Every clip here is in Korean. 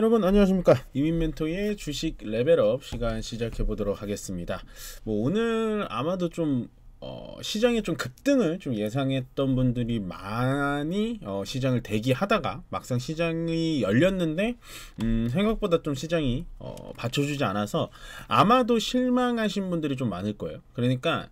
여러분 안녕하십니까. 이민멘토의 주식 레벨업 시간 시작해 보도록 하겠습니다. 오늘 아마도 좀 시장에 좀 급등을 좀 예상했던 분들이 많이 시장을 대기하다가 막상 시장이 열렸는데 생각보다 좀 시장이 받쳐주지 않아서 아마도 실망하신 분들이 좀 많을 거예요. 그러니까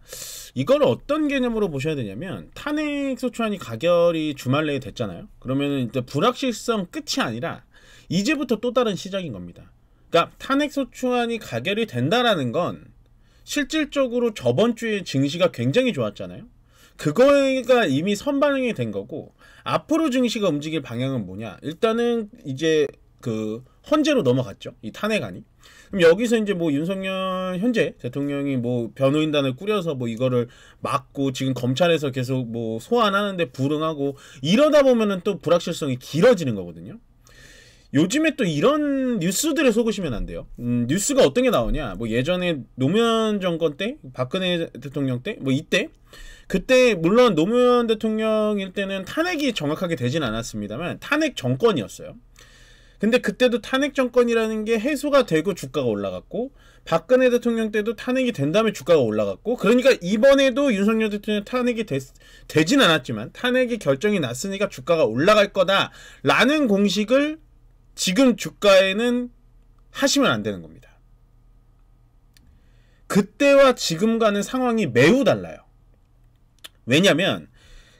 이걸 어떤 개념으로 보셔야 되냐면, 탄핵 소추안이 가결이 주말 내에 됐잖아요. 그러면은 이제 불확실성 끝이 아니라 이제부터 또 다른 시작인 겁니다. 그러니까 탄핵 소추안이 가결이 된다라는 건 실질적으로 저번 주에 증시가 굉장히 좋았잖아요. 그거가 이미 선반영이 된 거고, 앞으로 증시가 움직일 방향은 뭐냐? 일단은 이제 그 헌재로 넘어갔죠, 이 탄핵안이. 그럼 여기서 이제 윤석열 현재 대통령이 변호인단을 꾸려서 이거를 막고, 지금 검찰에서 계속 소환하는데 불응하고, 이러다 보면은 또 불확실성이 길어지는 거거든요. 요즘에 또 이런 뉴스들에 속으시면 안 돼요. 뉴스가 어떤 게 나오냐, 예전에 노무현 정권 때, 박근혜 대통령 때, 이때, 그때 물론 노무현 대통령일 때는 탄핵이 정확하게 되진 않았습니다만 탄핵 정권이었어요. 근데 그때도 탄핵 정권이라는 게 해소가 되고 주가가 올라갔고, 박근혜 대통령 때도 탄핵이 된 다음에 주가가 올라갔고, 그러니까 이번에도 윤석열 대통령 탄핵이 되진 않았지만 탄핵이 결정이 났으니까 주가가 올라갈 거다라는 공식을 지금 주가에는 하시면 안 되는 겁니다. 그때와 지금과는 상황이 매우 달라요. 왜냐면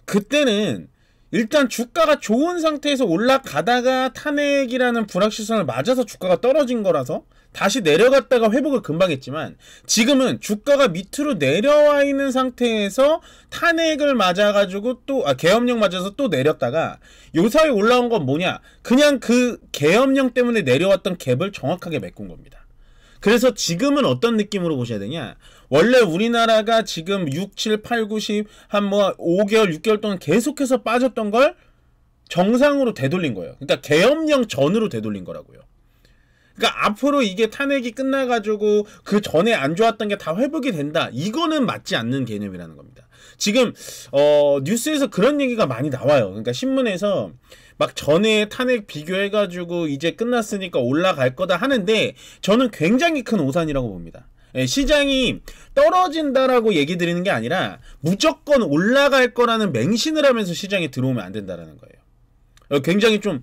그때는 일단 주가가 좋은 상태에서 올라가다가 탄핵이라는 불확실성을 맞아서 주가가 떨어진 거라서 다시 내려갔다가 회복을 금방 했지만, 지금은 주가가 밑으로 내려와 있는 상태에서 탄핵을 맞아가지고 계엄령 맞아서 또 내렸다가 요 사이에 올라온 건 뭐냐, 그냥 그 계엄령 때문에 내려왔던 갭을 정확하게 메꾼 겁니다. 그래서 지금은 어떤 느낌으로 보셔야 되냐, 원래 우리나라가 지금 6, 7, 8, 9, 10 한 5개월, 6개월 동안 계속해서 빠졌던 걸 정상으로 되돌린 거예요. 그러니까 계엄령 전으로 되돌린 거라고요. 그러니까 앞으로 이게 탄핵이 끝나가지고 그 전에 안 좋았던 게 다 회복이 된다, 이거는 맞지 않는 개념이라는 겁니다. 지금 뉴스에서 그런 얘기가 많이 나와요. 그러니까 신문에서 전에 탄핵 비교해가지고 이제 끝났으니까 올라갈 거다 하는데, 저는 굉장히 큰 오산이라고 봅니다. 시장이 떨어진다라고 얘기 드리는 게 아니라 무조건 올라갈 거라는 맹신을 하면서 시장에 들어오면 안 된다라는 거예요. 굉장히 좀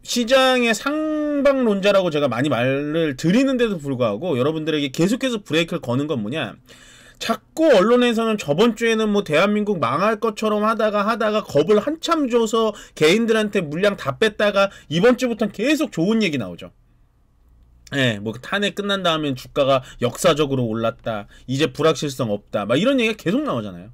시장의 상방론자라고 제가 많이 말을 드리는데도 불구하고 여러분들에게 계속해서 브레이크를 거는 건 뭐냐, 자꾸 언론에서는 저번 주에는 대한민국 망할 것처럼 하다가 겁을 한참 줘서 개인들한테 물량 다 뺐다가 이번 주부터는 계속 좋은 얘기 나오죠. 탄핵 끝난 다음엔 주가가 역사적으로 올랐다, 이제 불확실성 없다, 이런 얘기가 계속 나오잖아요.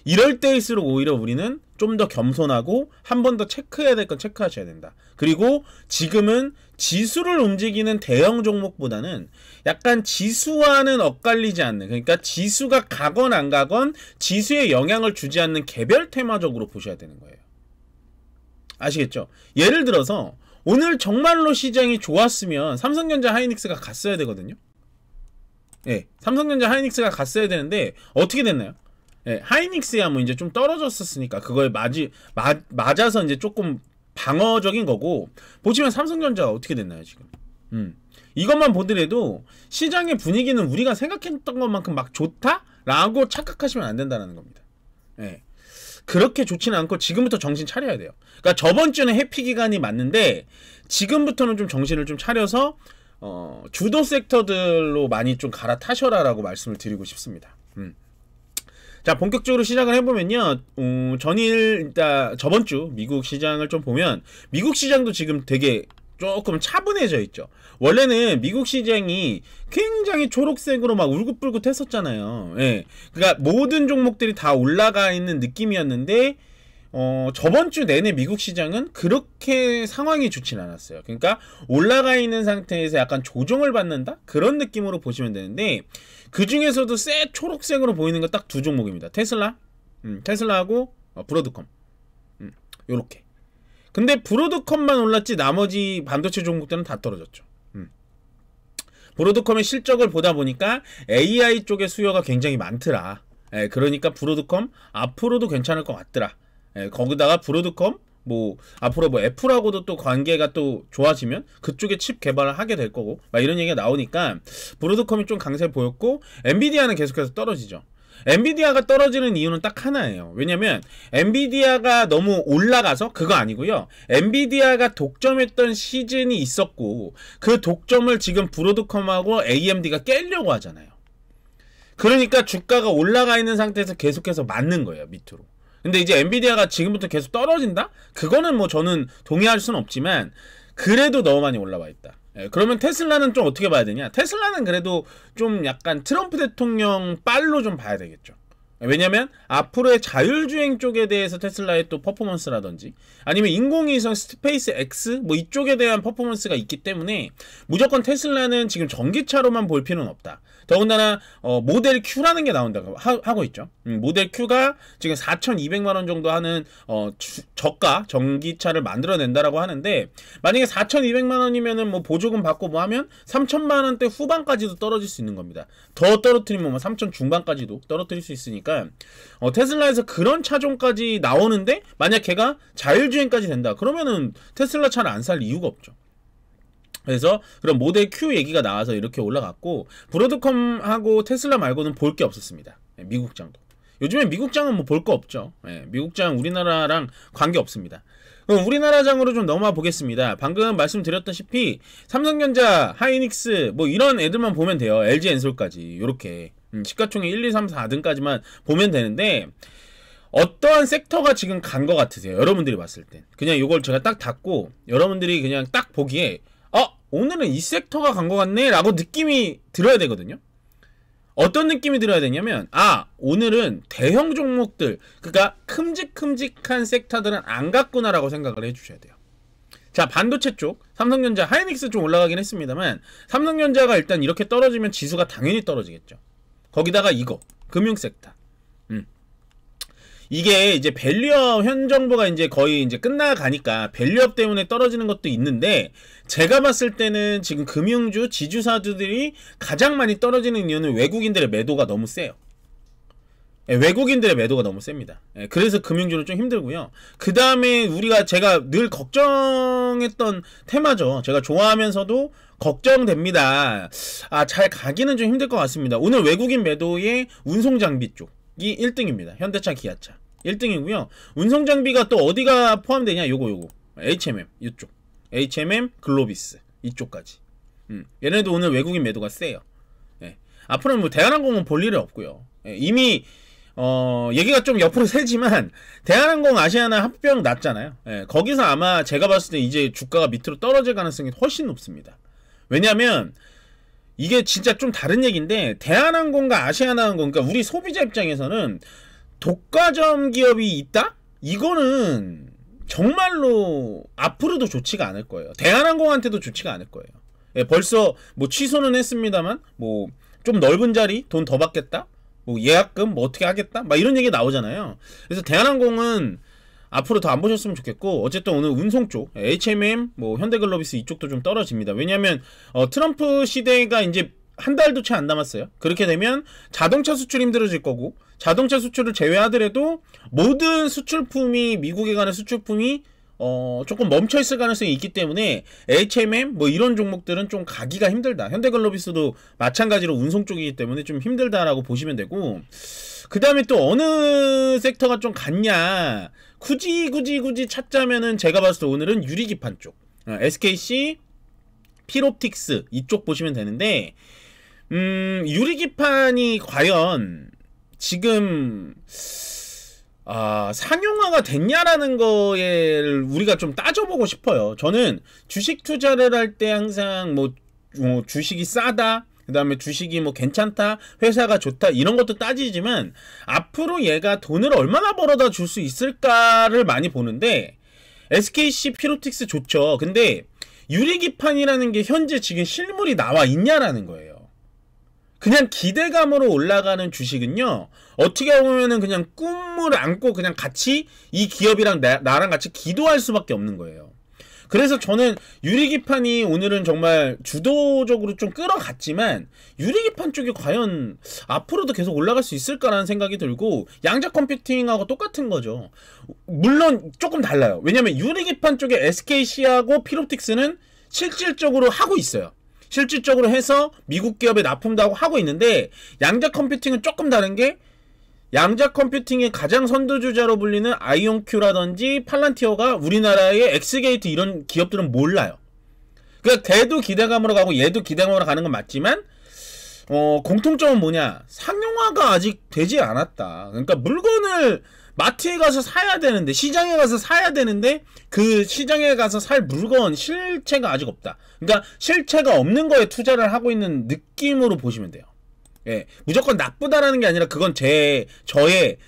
이럴 때일수록 오히려 우리는 좀 더 겸손하고 한 번 더 체크해야 될 건 체크하셔야 된다. 그리고 지금은 지수를 움직이는 대형 종목보다는 약간 지수와는 엇갈리지 않는, 그러니까 지수가 가건 안 가건 지수에 영향을 주지 않는 개별 테마적으로 보셔야 되는 거예요. 아시겠죠? 예를 들어서 오늘 정말로 시장이 좋았으면 삼성전자 하이닉스가 갔어야 되거든요. 삼성전자 하이닉스가 갔어야 되는데 어떻게 됐나요? 하이닉스야 이제 좀 떨어졌었으니까 그거에 맞아서 이제 조금 방어적인 거고, 보시면 삼성전자가 어떻게 됐나요 지금? 이것만 보더라도 시장의 분위기는 우리가 생각했던 것만큼 좋다라고 착각하시면 안 된다는 겁니다. 그렇게 좋지는 않고 지금부터 정신 차려야 돼요. 그러니까 저번 주는 해피 기간이 맞는데 지금부터는 좀 정신을 좀 차려서 주도 섹터들로 많이 좀 갈아타셔라라고 말씀을 드리고 싶습니다. 자, 본격적으로 시작을 해보면요, 일단 저번 주 미국 시장을 좀 보면 미국 시장도 지금 되게 조금 차분해져 있죠. 원래는 미국 시장이 굉장히 초록색으로 울긋불긋 했었잖아요. 그러니까 모든 종목들이 다 올라가 있는 느낌이었는데 저번 주 내내 미국 시장은 그렇게 상황이 좋진 않았어요. 그러니까 올라가 있는 상태에서 약간 조정을 받는다? 그런 느낌으로 보시면 되는데, 그 중에서도 새 초록색으로 보이는 건 딱 두 종목입니다. 테슬라하고 브로드컴. 요렇게. 근데 브로드컴만 올랐지 나머지 반도체 종목들은 다 떨어졌죠. 브로드컴의 실적을 보다 보니까 AI 쪽의 수요가 굉장히 많더라. 그러니까 브로드컴 앞으로도 괜찮을 것 같더라. 거기다가 브로드컴 뭐 앞으로 뭐 애플하고도 또 관계가 또 좋아지면 그쪽에 칩 개발을 하게 될 거고 막 이런 얘기가 나오니까 브로드컴이 좀 강세 보였고 엔비디아는 계속해서 떨어지죠. 엔비디아가 떨어지는 이유는 딱 하나예요. 왜냐면 엔비디아가 너무 올라가서 그거 아니고요. 엔비디아가 독점했던 시즌이 있었고 그 독점을 지금 브로드컴하고 AMD가 깨려고 하잖아요. 그러니까 주가가 올라가 있는 상태에서 계속해서 맞는 거예요, 밑으로. 근데 이제 엔비디아가 지금부터 계속 떨어진다? 그거는 뭐 저는 동의할 수는 없지만 그래도 너무 많이 올라와 있다. 예, 그러면 테슬라는 좀 어떻게 봐야 되냐? 테슬라는 그래도 좀 약간 트럼프 대통령 빨로 좀 봐야 되겠죠. 왜냐면 앞으로의 자율주행 쪽에 대해서 테슬라의 또 퍼포먼스라든지 아니면 인공위성 스페이스 X 뭐 이쪽에 대한 퍼포먼스가 있기 때문에 무조건 테슬라는 지금 전기차로만 볼 필요는 없다. 더군다나 모델 Q라는 게 나온다고 하고 있죠. 모델 Q가 지금 4,200만원 정도 하는 저가 전기차를 만들어낸다라고 하는데 만약에 4,200만원이면은 뭐 보조금 받고 뭐 하면 3,000만원대 후반까지도 떨어질 수 있는 겁니다. 더 떨어뜨리면 뭐 3,000 중반까지도 떨어뜨릴 수 있으니까 테슬라에서 그런 차종까지 나오는데 만약 걔가 자율주행까지 된다 그러면은 테슬라 차를 안 살 이유가 없죠. 그래서 그런 모델 Q 얘기가 나와서 이렇게 올라갔고 브로드컴하고 테슬라 말고는 볼 게 없었습니다. 미국장도. 요즘에 미국장은 뭐 볼 거 없죠. 미국장 우리나라랑 관계 없습니다. 그럼 우리나라 장으로 좀 넘어와 보겠습니다. 방금 말씀드렸다시피 삼성전자, 하이닉스 뭐 이런 애들만 보면 돼요. LG엔솔까지 요렇게 시가총액 1, 2, 3, 4등까지만 보면 되는데 어떠한 섹터가 지금 간 것 같으세요? 여러분들이 봤을 땐 그냥 요걸 제가 딱 닫고 여러분들이 그냥 딱 보기에 오늘은 이 섹터가 간 것 같네 라고 느낌이 들어야 되거든요. 어떤 느낌이 들어야 되냐면 오늘은 대형 종목들 그러니까 큼직큼직한 섹터들은 안 갔구나 라고 생각을 해주셔야 돼요. 자, 반도체 쪽 삼성전자, 하이닉스 좀 올라가긴 했습니다만 삼성전자가 일단 이렇게 떨어지면 지수가 당연히 떨어지겠죠. 거기다가 이거 금융 섹터 이게 이제 밸류업 현 정부가 이제 거의 이제 끝나가니까 밸류업 때문에 떨어지는 것도 있는데 제가 봤을 때는 지금 금융주, 지주사들이 가장 많이 떨어지는 이유는 외국인들의 매도가 너무 세요. 외국인들의 매도가 너무 셉니다. 그래서 금융주는 좀 힘들고요. 그 다음에 제가 늘 걱정했던 테마죠. 제가 좋아하면서도 걱정됩니다. 잘 가기는 좀 힘들 것 같습니다. 오늘 외국인 매도의 운송장비 쪽이 1등입니다. 현대차, 기아차 1등이고요. 운송장비가 또 어디가 포함되냐? 요거 HMM 이쪽 HMM, 글로비스 이쪽까지 얘네도 오늘 외국인 매도가 세요. 앞으로는 뭐 대한항공은 볼 일이 없고요. 이미 얘기가 좀 옆으로 새지만 대한항공 아시아나 합병 났잖아요. 거기서 아마 제가 봤을 때 이제 주가가 밑으로 떨어질 가능성이 훨씬 높습니다. 왜냐면 이게 진짜 좀 다른 얘기인데 대한항공과 아시아나항공 그러니까 우리 소비자 입장에서는 독과점 기업이 있다? 이거는 정말로 앞으로도 좋지가 않을 거예요. 대한항공한테도 좋지가 않을 거예요. 벌써 뭐 취소는 했습니다만 뭐 좀 넓은 자리 돈 더 받겠다? 뭐 예약금 뭐 어떻게 하겠다? 막 이런 얘기 나오잖아요. 그래서 대한항공은 앞으로 더 안 보셨으면 좋겠고 어쨌든 오늘 운송 쪽 HMM 뭐 현대글로비스 이쪽도 좀 떨어집니다. 왜냐하면 트럼프 시대가 이제 한 달도 채 안 남았어요. 그렇게 되면 자동차 수출 힘들어질 거고 자동차 수출을 제외하더라도 모든 수출품이 미국에 가는 수출품이 조금 멈춰있을 가능성이 있기 때문에 HMM 뭐 이런 종목들은 좀 가기가 힘들다. 현대글로비스도 마찬가지로 운송 쪽이기 때문에 좀 힘들다라고 보시면 되고 그 다음에 또 어느 섹터가 좀 같냐 굳이 찾자면은 제가 봤을 때 오늘은 유리기판 쪽 SKC, 필옵틱스 이쪽 보시면 되는데 유리기판이 과연 지금 상용화가 됐냐라는 거에 우리가 좀 따져보고 싶어요. 저는 주식 투자를 할 때 항상 뭐 주식이 싸다 그 다음에 주식이 뭐 괜찮다 회사가 좋다 이런 것도 따지지만 앞으로 얘가 돈을 얼마나 벌어다 줄 수 있을까를 많이 보는데 SKC 필옵틱스 좋죠. 근데 유리기판이라는 게 현재 지금 실물이 나와 있냐라는 거예요. 그냥 기대감으로 올라가는 주식은요 어떻게 보면은 그냥 꿈을 안고 그냥 같이 이 기업이랑 나랑 같이 기도할 수밖에 없는 거예요. 그래서 저는 유리기판이 오늘은 정말 주도적으로 좀 끌어갔지만 유리기판 쪽이 과연 앞으로도 계속 올라갈 수 있을까라는 생각이 들고 양자 컴퓨팅하고 똑같은 거죠. 물론 조금 달라요. 왜냐면 유리기판 쪽에 SKC하고 필옵틱스는 실질적으로 하고 있어요. 실질적으로 해서 미국 기업에 납품도 하고 있는데 양자 컴퓨팅은 조금 다른 게 양자 컴퓨팅의 가장 선두주자로 불리는 아이온큐라든지 팔란티어가 우리나라의 엑스게이트 이런 기업들은 몰라요. 그러니까 걔도 기대감으로 가고 얘도 기대감으로 가는 건 맞지만 공통점은 뭐냐? 상용화가 아직 되지 않았다. 그러니까 물건을 마트에 가서 사야 되는데 시장에 가서 사야 되는데 그 시장에 가서 살 물건 실체가 아직 없다. 그러니까 실체가 없는 거에 투자를 하고 있는 느낌으로 보시면 돼요. 예, 무조건 나쁘다라는 게 아니라 그건 저의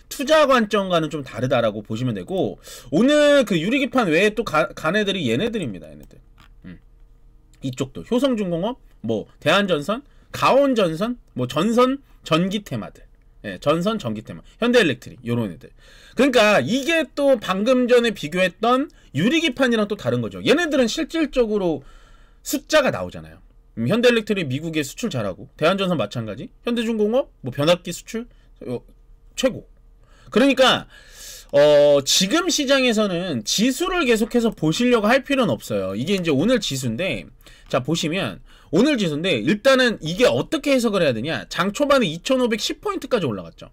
투자 관점과는 좀 다르다라고 보시면 되고 오늘 그 유리기판 외에 또 간 애들이 얘네들입니다. 얘네들. 이쪽도 효성중공업, 뭐 대한전선, 가온전선, 뭐 전선 전기테마들. 예, 전선 전기테마, 현대엘렉트릭 요런 애들. 그러니까 이게 또 방금 전에 비교했던 유리기판이랑 또 다른 거죠. 얘네들은 실질적으로 숫자가 나오잖아요. 현대엘렉트릭 미국에 수출 잘하고 대한전선 마찬가지, 현대중공업 뭐 변압기 수출 최고. 그러니까 지금 시장에서는 지수를 계속해서 보시려고 할 필요는 없어요. 이게 이제 오늘 지수인데 자 보시면 오늘 지수인데 일단은 이게 어떻게 해석을 해야 되냐. 장 초반에 2510포인트까지 올라갔죠.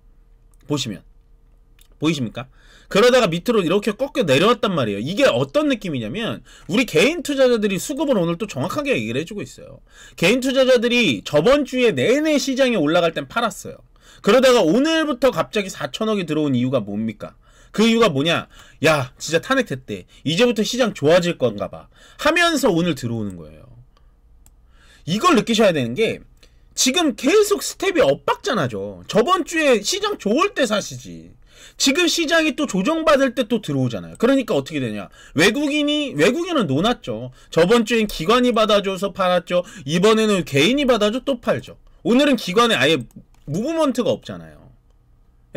보시면 보이십니까? 그러다가 밑으로 이렇게 꺾여 내려왔단 말이에요. 이게 어떤 느낌이냐면 우리 개인 투자자들이 수급을 오늘 또 정확하게 얘기를 해주고 있어요. 개인 투자자들이 저번 주에 내내 시장에 올라갈 땐 팔았어요. 그러다가 오늘부터 갑자기 4천억이 들어온 이유가 뭡니까? 그 이유가 뭐냐? 야 진짜 탄핵됐대. 이제부터 시장 좋아질 건가 봐 하면서 오늘 들어오는 거예요. 이걸 느끼셔야 되는 게 지금 계속 스텝이 엇박자나죠. 저번 주에 시장 좋을 때 사시지. 지금 시장이 또 조정받을 때 또 들어오잖아요. 그러니까 어떻게 되냐. 외국인은 놓았죠. 저번 주엔 기관이 받아줘서 팔았죠. 이번에는 개인이 받아줘 또 팔죠. 오늘은 기관에 아예 무브먼트가 없잖아요.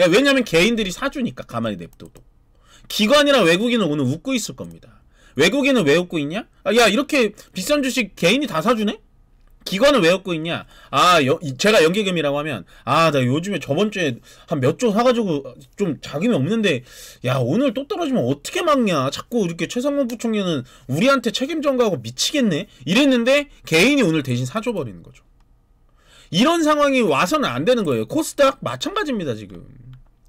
왜냐면 개인들이 사주니까 가만히 냅둬도. 기관이랑 외국인은 오늘 웃고 있을 겁니다. 외국인은 왜 웃고 있냐? 야 이렇게 비싼 주식 개인이 다 사주네? 기관은 왜 얻고 있냐? 제가 연기금이라고 하면 나 요즘에 저번 주에 한 몇 조 사가지고 좀 자금이 없는데 야 오늘 또 떨어지면 어떻게 막냐? 자꾸 이렇게 최상무 부총리는 우리한테 책임 전가하고 미치겠네? 이랬는데 개인이 오늘 대신 사줘버리는 거죠. 이런 상황이 와서는 안 되는 거예요. 코스닥 마찬가지입니다 지금.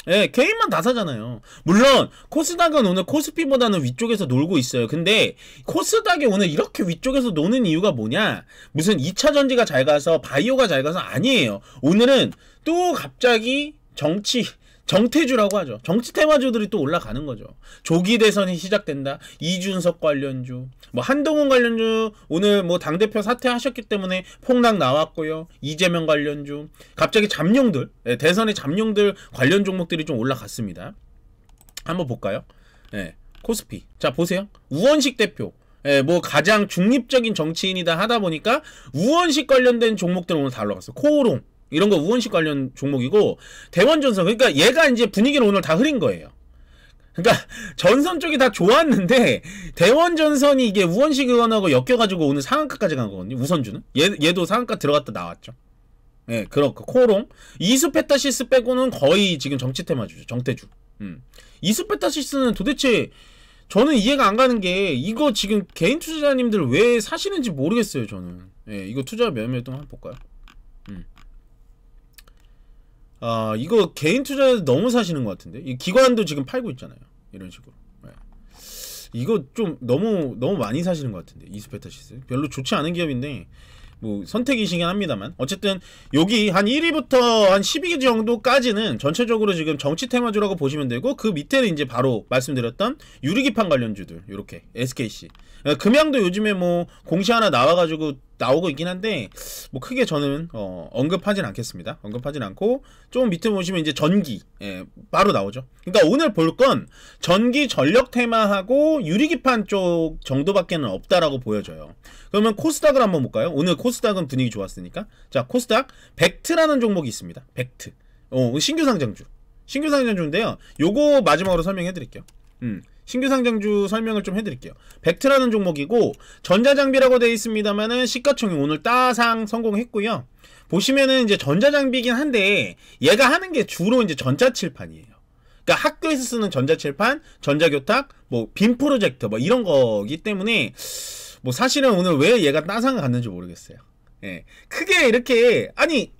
예, 개인만 다 사잖아요. 물론 코스닥은 오늘 코스피보다는 위쪽에서 놀고 있어요. 근데 코스닥이 오늘 이렇게 위쪽에서 노는 이유가 뭐냐? 무슨 2차 전지가 잘 가서 바이오가 잘 가서 아니에요. 오늘은 또 갑자기 정태주라고 하죠. 정치 테마주들이 또 올라가는 거죠. 조기 대선이 시작된다. 이준석 관련주, 뭐 한동훈 관련주 오늘 뭐 당대표 사퇴하셨기 때문에 폭락 나왔고요. 이재명 관련주, 갑자기 잠룡들, 대선의 잠룡들 관련 종목들이 좀 올라갔습니다. 한번 볼까요? 코스피. 자 보세요. 우원식 대표. 뭐 가장 중립적인 정치인이다 하다 보니까 우원식 관련된 종목들 오늘 다 올라갔어요. 코오롱 이런 거 우원식 관련 종목이고, 대원전선, 그러니까 얘가 이제 분위기를 오늘 다 흐린 거예요. 그러니까 전선 쪽이 다 좋았는데 대원전선이 이게 우원식 의원하고 엮여가지고 오늘 상한가까지 간 거거든요. 우선주는 얘도 상한가 들어갔다 나왔죠. 그렇고 코오롱, 이수페타시스 빼고는 거의 지금 정치 테마주죠. 정태주. 이수페타시스는 도대체 저는 이해가 안 가는 게 이거 지금 개인 투자자님들 왜 사시는지 모르겠어요. 저는 이거 투자 매매 동안 한번 볼까요? 이거 개인 투자자들 너무 사시는 것 같은데. 이 기관도 지금 팔고 있잖아요. 이런 식으로. 이거 좀 너무 많이 사시는 것 같은데. 이스페타시스 별로 좋지 않은 기업인데 뭐 선택이시긴 합니다만, 어쨌든 여기 한 1위부터 한 10위 정도까지는 전체적으로 지금 정치 테마주라고 보시면 되고, 그 밑에는 이제 바로 말씀드렸던 유리기판 관련주들, 요렇게 SKC. 금양도 요즘에 뭐 공시 하나 나오고 있긴 한데 뭐 크게 저는 언급하진 않겠습니다. 언급하진 않고, 좀 밑에 보시면 이제 전기 바로 나오죠. 그러니까 오늘 볼 건 전기 전력 테마하고 유리기판 쪽 정도밖에는 없다라고 보여져요. 그러면 코스닥을 한번 볼까요? 오늘 코스닥은 분위기 좋았으니까. 자, 코스닥 벡트라는 종목이 있습니다. 벡트. 신규 상장주인데요. 요거 마지막으로 설명해 드릴게요. 신규 상장주 설명을 좀 해드릴게요. 벡트라는 종목이고 전자장비라고 되어 있습니다만은 시가총이 오늘 따상 성공했고요. 보시면은 이제 전자장비긴 한데 얘가 하는 게 주로 이제 전자칠판이에요. 그러니까 학교에서 쓰는 전자칠판, 전자교탁, 뭐 빔 프로젝터 뭐 이런 거기 때문에 뭐 사실은 오늘 왜 얘가 따상을 갔는지 모르겠어요. 예, 크게 이렇게 아니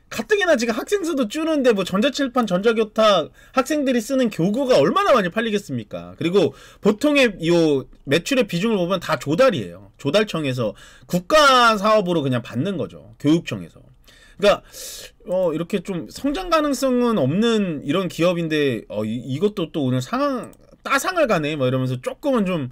가뜩이나 지금 학생 수도 줄는데 뭐 전자칠판, 전자교탁 학생들이 쓰는 교구가 얼마나 많이 팔리겠습니까? 그리고 보통의 요 매출의 비중을 보면 다 조달이에요. 조달청에서 국가 사업으로 그냥 받는 거죠. 교육청에서. 그러니까 이렇게 좀 성장 가능성은 없는 이런 기업인데 이것도 또 오늘 따상을 가네 뭐 이러면서 조금은 좀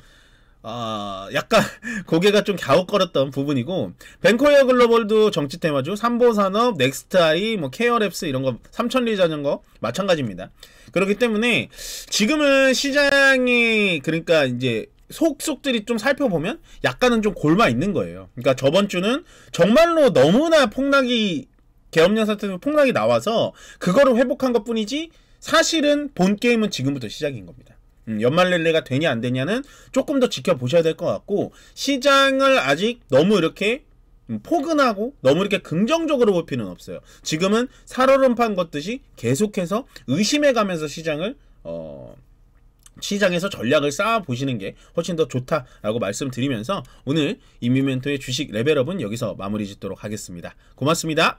약간 고개가 좀 갸웃거렸던 부분이고, 벤코이어 글로벌도 정치 테마주, 삼보산업, 넥스트아이, 뭐 케어랩스 이런 거, 삼천리 자전거 마찬가지입니다. 그렇기 때문에 지금은 시장이 그러니까 이제 속속들이 좀 살펴보면 약간은 좀 골마 있는 거예요. 그러니까 저번 주는 정말로 너무나 계엄령 사태로 폭락이 나와서 그거를 회복한 것 뿐이지 사실은 본 게임은 지금부터 시작인 겁니다. 연말 랠리가 되냐 안 되냐는 조금 더 지켜보셔야 될 것 같고, 시장을 아직 너무 이렇게 포근하고 너무 이렇게 긍정적으로 볼 필요는 없어요. 지금은 살얼음판 걷듯이 계속해서 의심해가면서 시장에서 전략을 쌓아 보시는 게 훨씬 더 좋다라고 말씀드리면서 오늘 이민멘토의 주식 레벨업은 여기서 마무리 짓도록 하겠습니다. 고맙습니다.